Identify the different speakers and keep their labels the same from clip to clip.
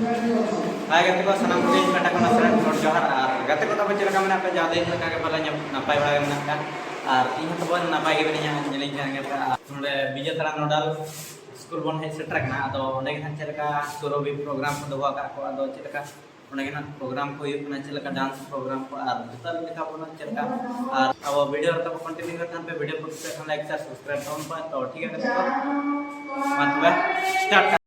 Speaker 1: Hai gati ko sanam ko yung kata ko na saran Lord Johar gati ko tapos sila kami na pa jada yung pala niya napay wala yung naka ini to bon napay gani niya nyeling kan kita node bija tarang nodal school bon hai setra kana ado onde kan chelaka surobi program ko dowa ka ko ado chelaka onde kan program ko yuk na chelaka dance program ko total lekha bon chelaka abo video ta continue करते पे video को like subscribe down पर तो ठीक है गति को मतलब start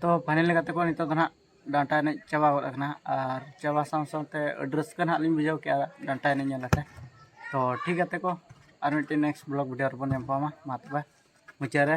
Speaker 2: तो final गाते को नितो ना डांटा एने चाबा गना और चाबा साथ रस्का ना लिंग बुझाव के डांटा एने नेलते तो ठीक गाते को और मिट्टी नेक्स्ट ब्लॉग वीडियो बन एम पामा मा तबे मुचारे